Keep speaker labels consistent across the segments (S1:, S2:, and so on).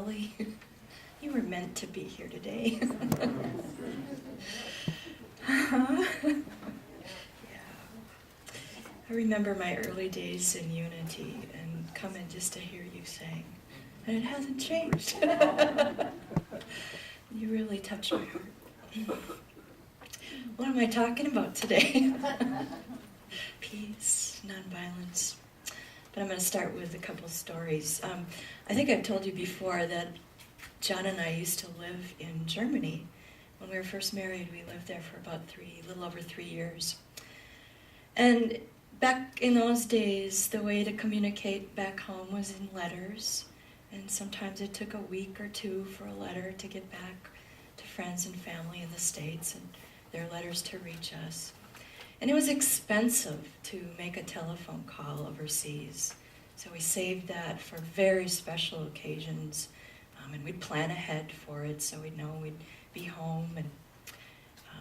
S1: early. You were meant to be here today. Yeah. I remember my early days in Unity and coming just to hear you sing. And it hasn't changed. You really touched my heart. What am I talking about today? Peace, nonviolence. But I'm going to start with a couple stories. I think I've told you before that John and I used to live in Germany. When we were first married, we lived there for about a little over 3 years. And back in those days, the way to communicate back home was in letters. And sometimes it took a week or two for a letter to get back to friends and family in the States and their letters to reach us. And it was expensive to make a telephone call overseas. So we saved that for very special occasions. And we'd plan ahead for it so we'd know we'd be home. And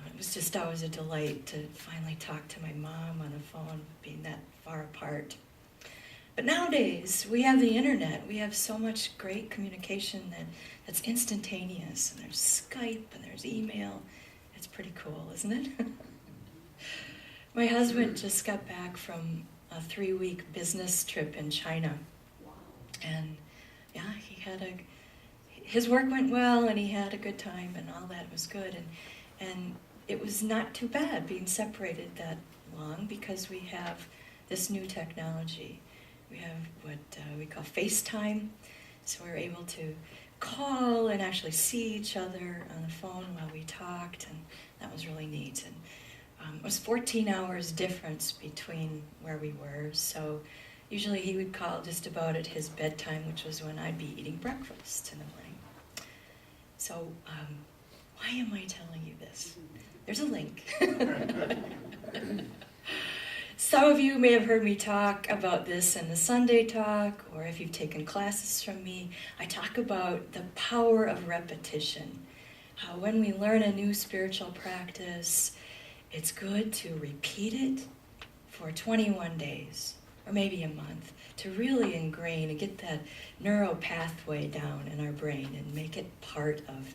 S1: it was just always a delight to finally talk to my mom on the phone, being that far apart. But nowadays, we have the internet. We have so much great communication that's instantaneous. And there's Skype and there's email. It's pretty cool, isn't it? My husband just got back from a 3-week business trip in China. Wow. And yeah, his work went well and he had a good time and all that was good. And it was not too bad being separated that long because we have this new technology. We have what we call FaceTime, so we're able to call and actually see each other on the phone while we talked, and that was really neat. And it was 14 hours difference between where we were, so usually he would call just about at his bedtime, which was when I'd be eating breakfast in the morning. So why am I telling you this? There's a link. Some of you may have heard me talk about this in the Sunday talk, or if you've taken classes from me, I talk about the power of repetition. How when we learn a new spiritual practice, it's good to repeat it for 21 days, or maybe a month, to really ingrain and get that neural pathway down in our brain and make it part of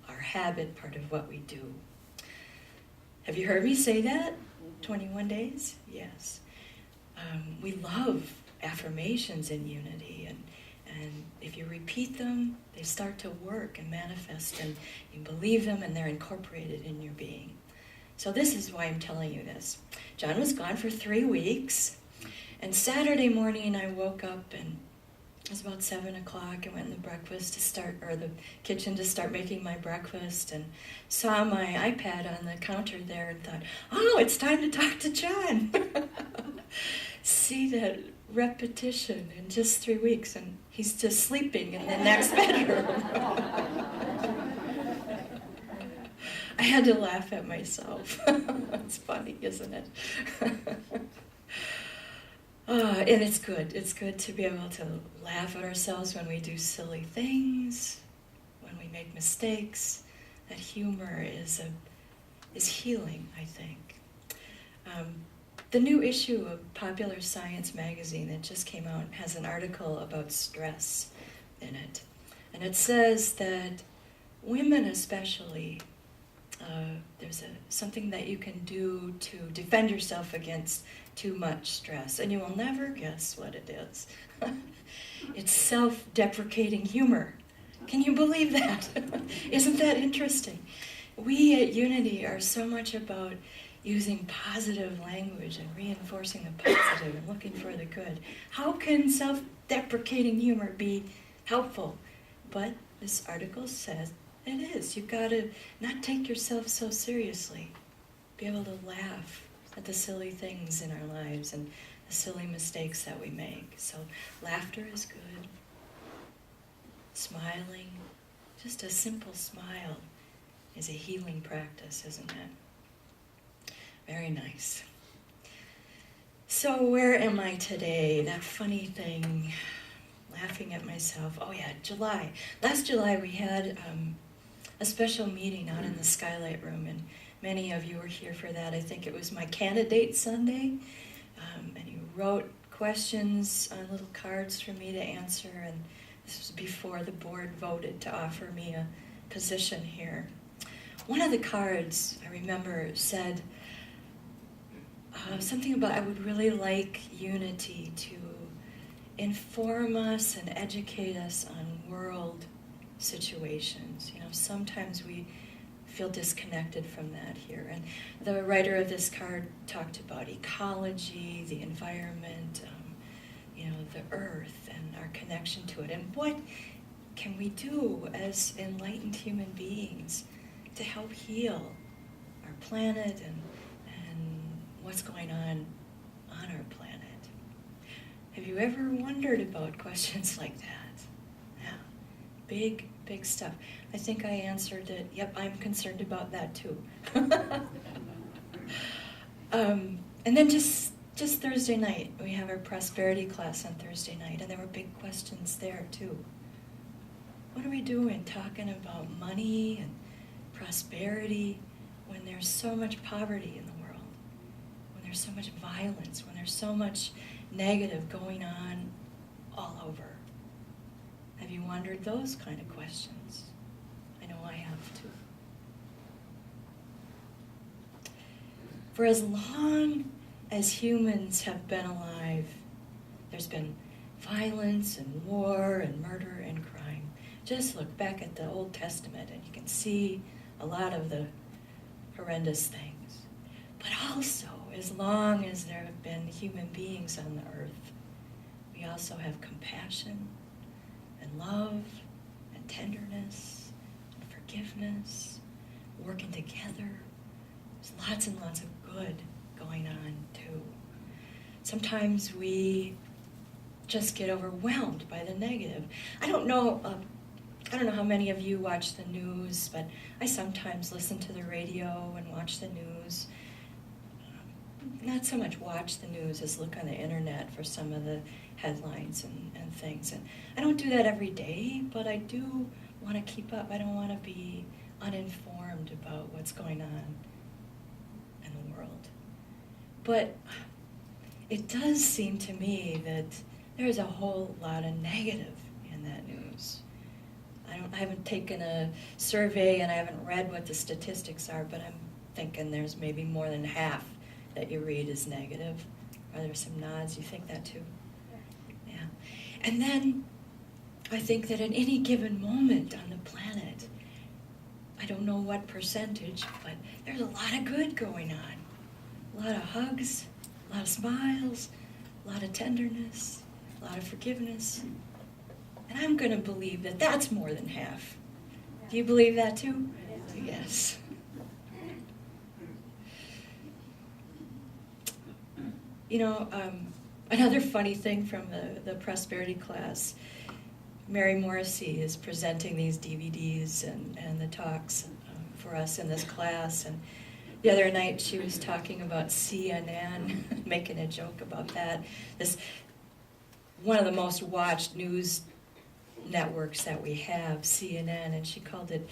S1: our habit, part of what we do. Have you heard me say that? 21 days? Yes. We love affirmations in Unity, and if you repeat them, they start to work and manifest, and you believe them, and they're incorporated in your being. So this is why I'm telling you this. John was gone for 3 weeks, and Saturday morning I woke up, and it was about 7 o'clock. I went in the kitchen to start making my breakfast, and saw my iPad on the counter there and thought, oh, it's time to talk to John. See that repetition in just 3 weeks, and he's just sleeping in the next bedroom. I had to laugh at myself. It's funny, isn't it? And it's good. It's good to be able to laugh at ourselves when we do silly things, when we make mistakes. That humor is healing, I think. The new issue of Popular Science magazine that just came out has an article about stress in it. And it says that women especially, there's something that you can do to defend yourself against too much stress, and you will never guess what it is. It's self-deprecating humor. Can you believe that? Isn't that interesting? We at Unity are so much about using positive language and reinforcing the positive and looking for the good. How can self-deprecating humor be helpful? But this article says it is. You've got to not take yourself so seriously. Be able to laugh at the silly things in our lives and the silly mistakes that we make. So laughter is good. Smiling, just a simple smile is a healing practice, isn't it? Very nice. So where am I today? That funny thing, laughing at myself. Oh yeah, July. Last July we had a special meeting out in the Skylight Room, and many of you were here for that. I think it was my candidate Sunday, and you wrote questions on little cards for me to answer, and This was before the board voted to offer me a position here. One of the cards, I remember, said something about I would really like unity to inform us and educate us on world situations. Sometimes we feel disconnected from that here. And the writer of this card talked about ecology, the environment, the earth and our connection to it. And what can we do as enlightened human beings to help heal our planet and what's going on our planet? Have you ever wondered about questions like that? Yeah, big stuff. I think I answered it. Yep, I'm concerned about that too. And then just Thursday night, we have our prosperity class on Thursday night, and there were big questions there too. What are we doing talking about money and prosperity when there's so much poverty in the world, when there's so much violence, when there's so much negative going on all over? Have you wondered those kind of questions? I know I have too. For as long as humans have been alive, there's been violence and war and murder and crime. Just look back at the Old Testament and you can see a lot of the horrendous things. But also, as long as there have been human beings on the earth, we also have compassion and love and tenderness and forgiveness, working together. There's lots and lots of good going on too. Sometimes we just get overwhelmed by the negative. I don't know how many of you watch the news, but I sometimes listen to the radio and watch the news. Not so much watch the news as look on the internet for some of the headlines and things. And I don't do that every day, but I do want to keep up. I don't want to be uninformed about what's going on in the world. But it does seem to me that there's a whole lot of negative in that news. I haven't taken a survey and I haven't read what the statistics are, but I'm thinking there's maybe more than half that you read is negative. Are there some nods? You think that too? Yeah. And then I think that at any given moment on the planet, I don't know what percentage, but there's a lot of good going on. A lot of hugs, a lot of smiles, a lot of tenderness, a lot of forgiveness. And I'm going to believe that that's more than half. Do you believe that too? Yes. Another funny thing from the prosperity class, Mary Morrissey is presenting these DVDs and the talks for us in this class. And the other night she was talking about CNN, making a joke about that. This one of the most watched news networks that we have, CNN, and she called it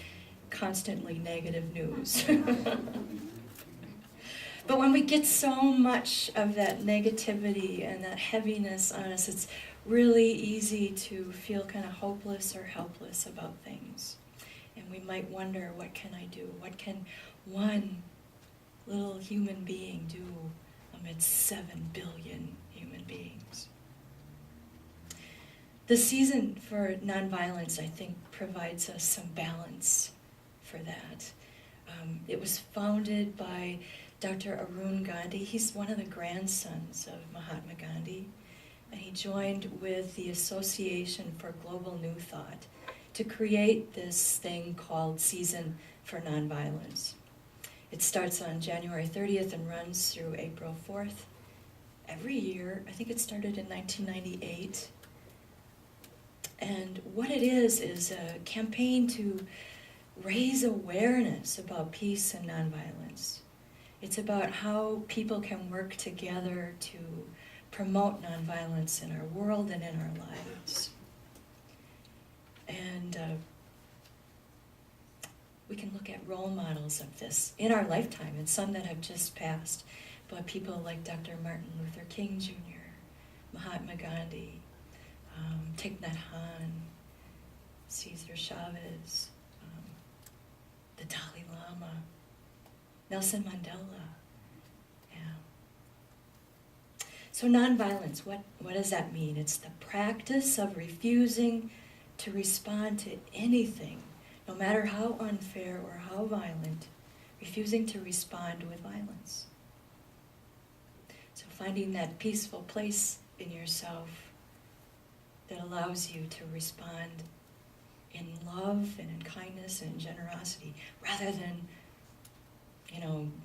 S1: constantly negative news. But when we get so much of that negativity and that heaviness on us, it's really easy to feel kind of hopeless or helpless about things. And we might wonder, what can I do? What can one little human being do amidst 7 billion human beings? The season for nonviolence, I think, provides us some balance for that. It was founded by Dr. Arun Gandhi. He's one of the grandsons of Mahatma Gandhi, and he joined with the Association for Global New Thought to create this thing called Season for Nonviolence. It starts on January 30th and runs through April 4th. Every year, I think it started in 1998. And what it is a campaign to raise awareness about peace and nonviolence. It's about how people can work together to promote nonviolence in our world and in our lives. And we can look at role models of this in our lifetime, and some that have just passed, but people like Dr. Martin Luther King Jr., Mahatma Gandhi, Thich Nhat Hanh, Cesar Chavez, the Dalai Lama, Nelson Mandela. Yeah. So nonviolence, what does that mean? It's the practice of refusing to respond to anything, no matter how unfair or how violent, refusing to respond with violence. So finding that peaceful place in yourself that allows you to respond in love and in kindness and in generosity, rather than,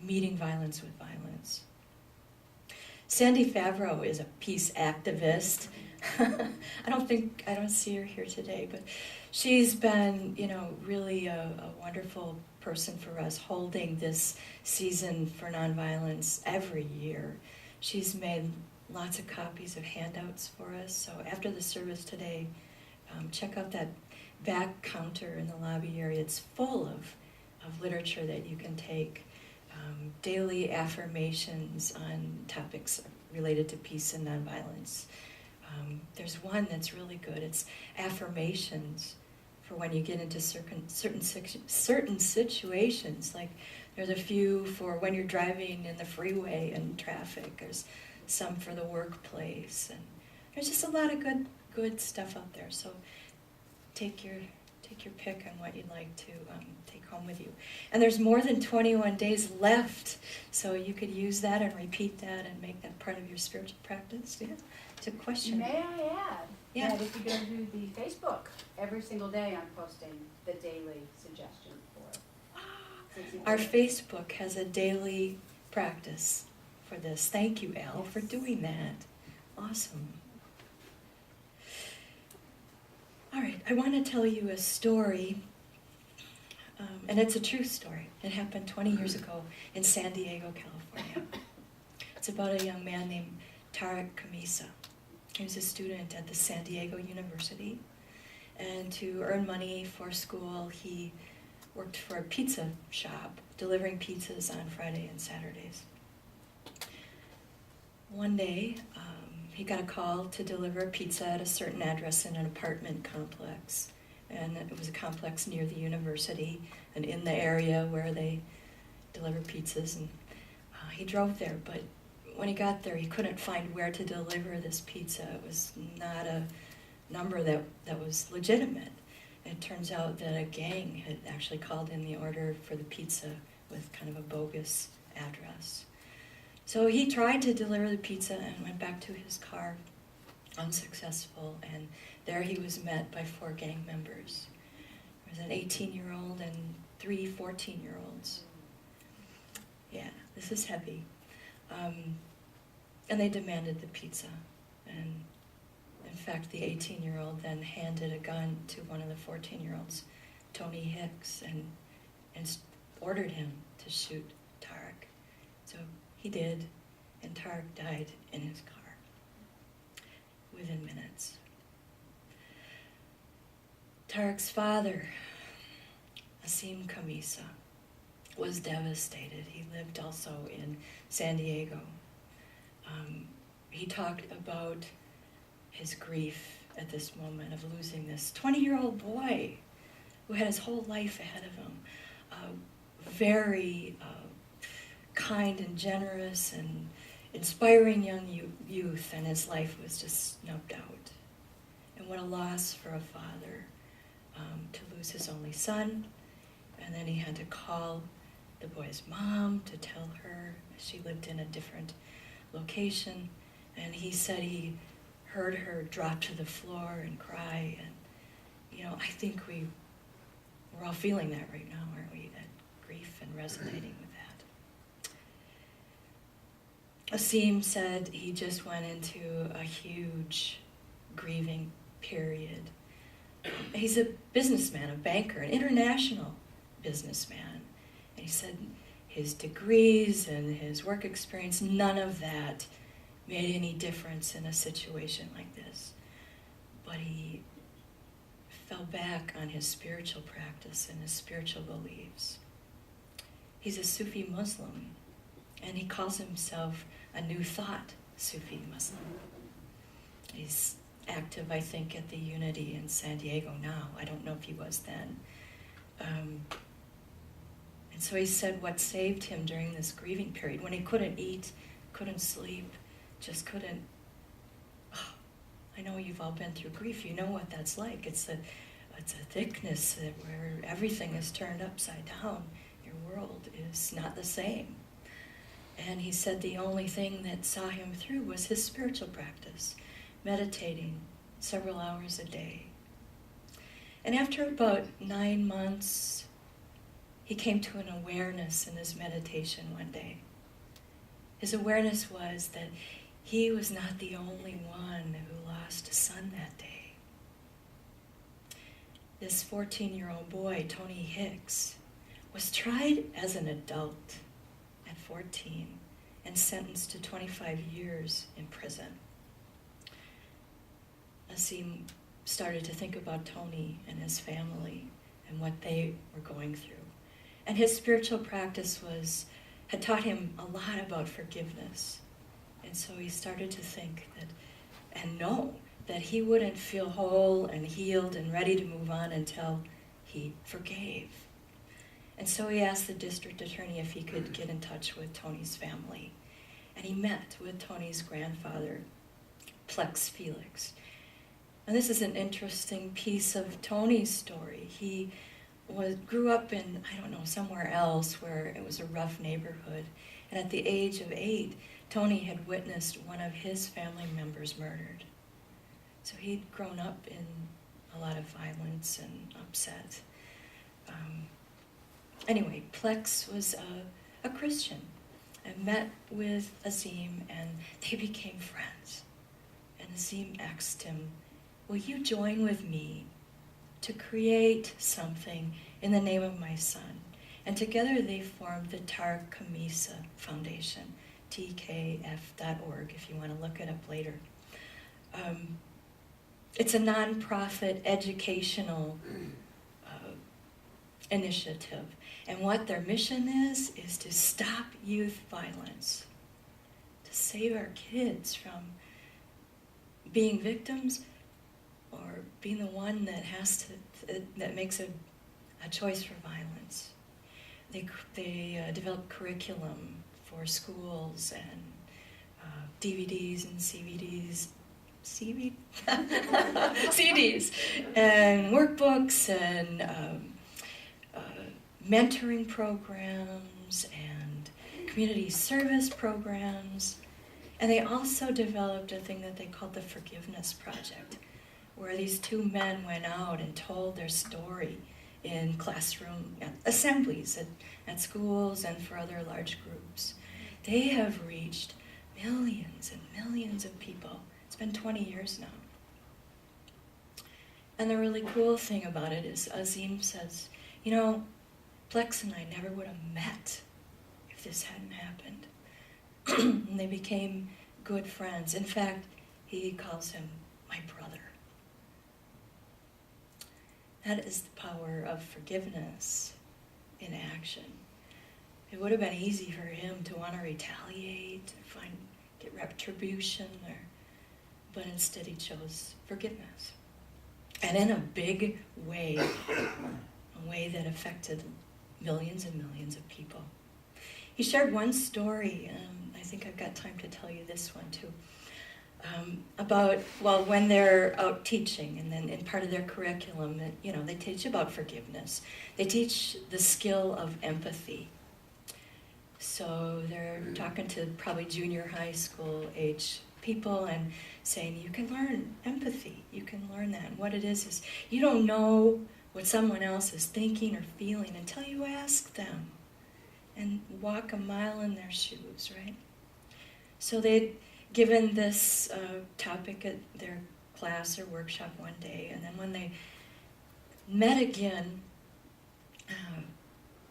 S1: meeting violence with violence. Sandy Favreau is a peace activist. I don't see her here today, but she's been, really a wonderful person for us, holding this season for nonviolence every year. She's made lots of copies of handouts for us. So after the service today, check out that back counter in the lobby area. It's full of literature that you can take, daily affirmations on topics related to peace and nonviolence. There's one that's really good. It's affirmations for when you get into certain situations. Like there's a few for when you're driving in the freeway and traffic. There's some for the workplace, and there's just a lot of good stuff out there. So take your pick on what you'd like to take home with you. And there's more than 21 days left, so you could use that and repeat that and make that part of your spiritual practice. Yeah, it's a question.
S2: May I add
S1: that
S2: if you go to the Facebook, every single day I'm posting the daily suggestion for
S1: Our Facebook has a daily practice for this. Thank you, Al, for doing that. Awesome. All right, I want to tell you a story, and it's a true story. It happened 20 years ago in San Diego, California. It's about a young man named Tarek Kamisa. He was a student at the San Diego University, and to earn money for school, he worked for a pizza shop, delivering pizzas on Friday and Saturdays. One day, he got a call to deliver a pizza at a certain address in an apartment complex. And it was a complex near the university and in the area where they deliver pizzas. And he drove there, but when he got there, he couldn't find where to deliver this pizza. It was not a number that was legitimate. It turns out that a gang had actually called in the order for the pizza with kind of a bogus address. So he tried to deliver the pizza and went back to his car, unsuccessful, and there he was met by 4 gang members. There was an 18-year-old and 3 14-year-olds. Yeah, this is heavy. And they demanded the pizza. And in fact, the 18-year-old then handed a gun to one of the 14-year-olds, Tony Hicks, and ordered him to shoot Tarek. So he did, and Tarek died in his car within minutes. Tarek's father, Asim Kamisa, was devastated. He lived also in San Diego. He talked about his grief at this moment of losing this 20-year-old boy who had his whole life ahead of him. Very kind and generous and inspiring young youth, and his life was just snubbed out. And what a loss for a father to lose his only son. And then he had to call the boy's mom to tell her she lived in a different location. And he said he heard her drop to the floor and cry. And, I think we're all feeling that right now, aren't we? That grief and resonating with that. Asim said he just went into a huge grieving period. He's a businessman, a banker, an international businessman. And he said his degrees and his work experience, none of that made any difference in a situation like this. But he fell back on his spiritual practice and his spiritual beliefs. He's a Sufi Muslim, and he calls himself a New Thought Sufi Muslim. He's active, I think, at the Unity in San Diego now. I don't know if he was then. And so he said what saved him during this grieving period, when he couldn't eat, couldn't sleep, just couldn't. Oh, I know you've all been through grief. You know what that's like. It's a thickness where everything is turned upside down. Your world is not the same. And he said the only thing that saw him through was his spiritual practice, meditating several hours a day. And after about 9 months, he came to an awareness in his meditation one day. His awareness was that he was not the only one who lost a son that day. This 14-year-old boy, Tony Hicks, was tried as an adult at 14 and sentenced to 25 years in prison. Asim started to think about Tony and his family and what they were going through. And his spiritual practice had taught him a lot about forgiveness. And so he started to think that, and know, that he wouldn't feel whole and healed and ready to move on until he forgave. And so he asked the district attorney if he could get in touch with Tony's family. And he met with Tony's grandfather, Plex Felix. And this is an interesting piece of Tony's story. He grew up in, somewhere else where it was a rough neighborhood. And at the age of 8, Tony had witnessed one of his family members murdered. So he'd grown up in a lot of violence and upset. Anyway, Plex was a Christian and met with Azim, and they became friends. And Azim asked him, "Will you join with me to create something in the name of my son?" And together they formed the Tar Kamisa Foundation, tkf.org, if you want to look it up later. It's a nonprofit educational initiative. And what their mission is to stop youth violence, to save our kids from being victims or being the one that makes a choice for violence. They develop curriculum for schools and DVDs and CDs and workbooks and mentoring programs and community service programs. And they also developed a thing that they called the Forgiveness Project, where these two men went out and told their story in classroom assemblies at schools and for other large groups. They have reached millions and millions of people. It's been 20 years now. And the really cool thing about it is Azim says, Plex and I never would have met if this hadn't happened. And they became good friends. In fact, he calls him my brother. That is the power of forgiveness in action. It would have been easy for him to want to retaliate, get retribution, but instead he chose forgiveness. And in a big way, a way that affected millions and millions of people. He shared one story, I think I've got time to tell you this one too, about, when they're out teaching, and then in part of their curriculum, they teach about forgiveness. They teach the skill of empathy. So they're talking to probably junior high school age people and saying, you can learn empathy, you can learn that. And what it is you don't know what someone else is thinking or feeling until you ask them and walk a mile in their shoes, right? So they'd given this topic at their class or workshop one day, and then when they met again,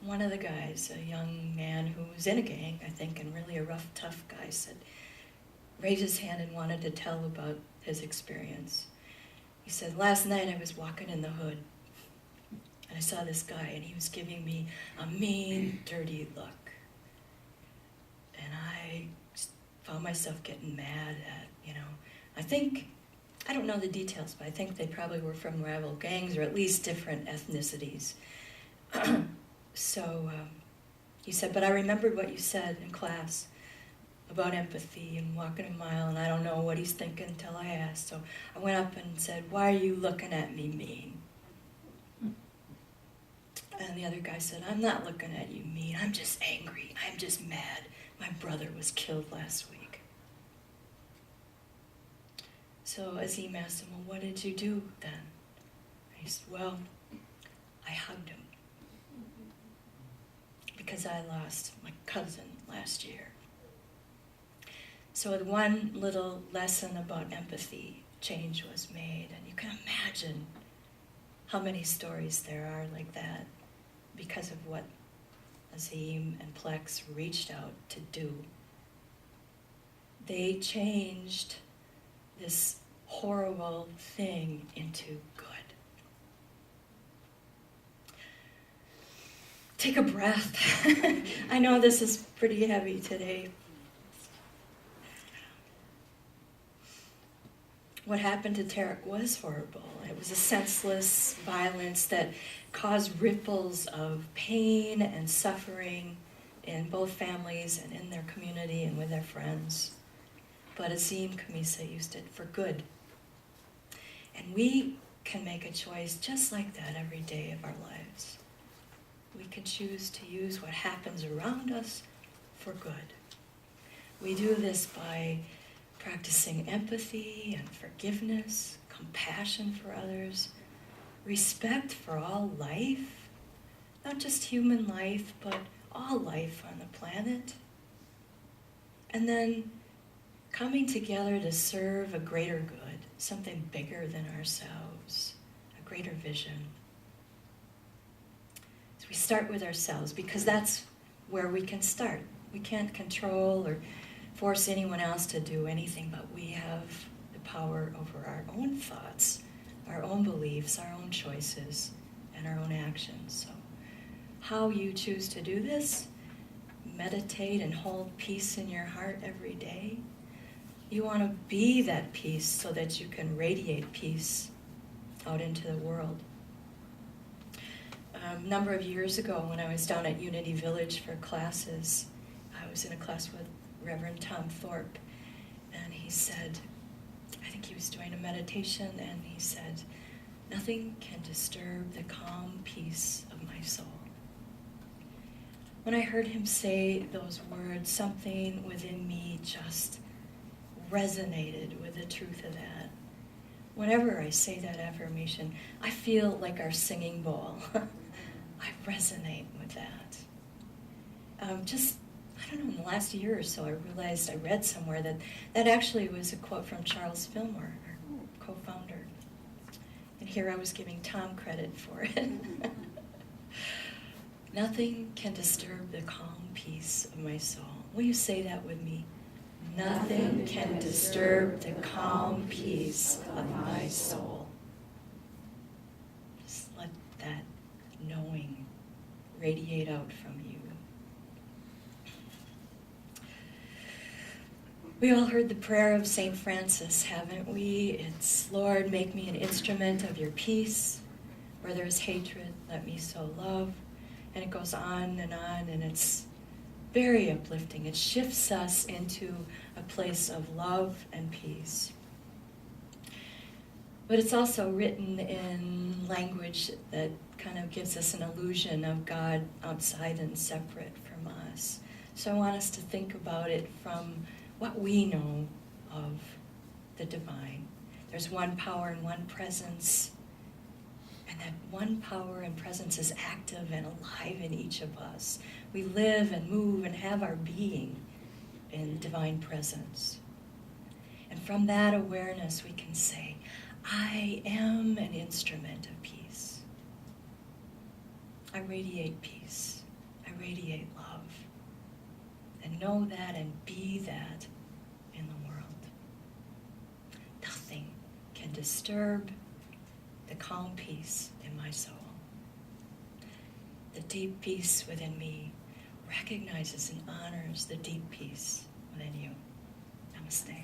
S1: one of the guys, a young man who was in a gang, I think, and really a rough, tough guy, raised his hand and wanted to tell about his experience. He said, last night I was walking in the hood, and I saw this guy, and he was giving me a mean, dirty look. And I found myself getting mad at, I think I don't know the details, but I think they probably were from rival gangs or at least different ethnicities. So he said, but I remembered what you said in class about empathy and walking a mile, and I don't know what he's thinking until I asked. So I went up and said, why are you looking at me mean? And the other guy said, I'm not looking at you mean, I'm just angry, I'm just mad. My brother was killed last week. So Azim asked him, well, what did you do then? And he said, well, I hugged him. Because I lost my cousin last year. So with one little lesson about empathy, change was made. And you can imagine how many stories there are like that because of what Azim and Plex reached out to do. They changed this horrible thing into good. Take a breath. I know this is pretty heavy today. What happened to Tarek was horrible. It was a senseless violence that caused ripples of pain and suffering in both families and in their community and with their friends. But Azim Kamisa used it for good. And we can make a choice just like that every day of our lives. We can choose to use what happens around us for good. We do this by practicing empathy and forgiveness, compassion for others, respect for all life, not just human life, but all life on the planet. And then coming together to serve a greater good, something bigger than ourselves, a greater vision. So we start with ourselves because that's where we can start. We can't control or force anyone else to do anything, but we have the power over our own thoughts, our own beliefs, our own choices, and our own actions. So how you choose to do this, meditate and hold peace in your heart every day. You want to be that peace so that you can radiate peace out into the world. A number of years ago when I was down at Unity Village for classes, I was in a class with Reverend Tom Thorpe, and he said, I think he was doing a meditation, and he said, nothing can disturb the calm peace of my soul. When I heard him say those words, something within me just resonated with the truth of that. Whenever I say that affirmation, I feel like our singing bowl. I resonate with that. I don't know, in the last year or so, I realized I read somewhere that actually was a quote from Charles Fillmore, our co-founder. And here I was giving Tom credit for it. Nothing can disturb the calm peace of my soul. Will you say that with me? Nothing can disturb the calm peace of my soul. Just let that knowing radiate out from you. We all heard the prayer of St. Francis, haven't we? It's, Lord, make me an instrument of your peace. Where there is hatred, let me sow love. And it goes on, and it's very uplifting. It shifts us into a place of love and peace. But it's also written in language that kind of gives us an illusion of God outside and separate from us. So I want us to think about it from what we know of the divine. There's one power and one presence, and that one power and presence is active and alive in each of us. We live and move and have our being in divine presence. And from that awareness we can say, I am an instrument of peace. I radiate peace. I radiate love. And know that and be that in the world. Nothing can disturb the calm peace in my soul. The deep peace within me recognizes and honors the deep peace within you. Namaste.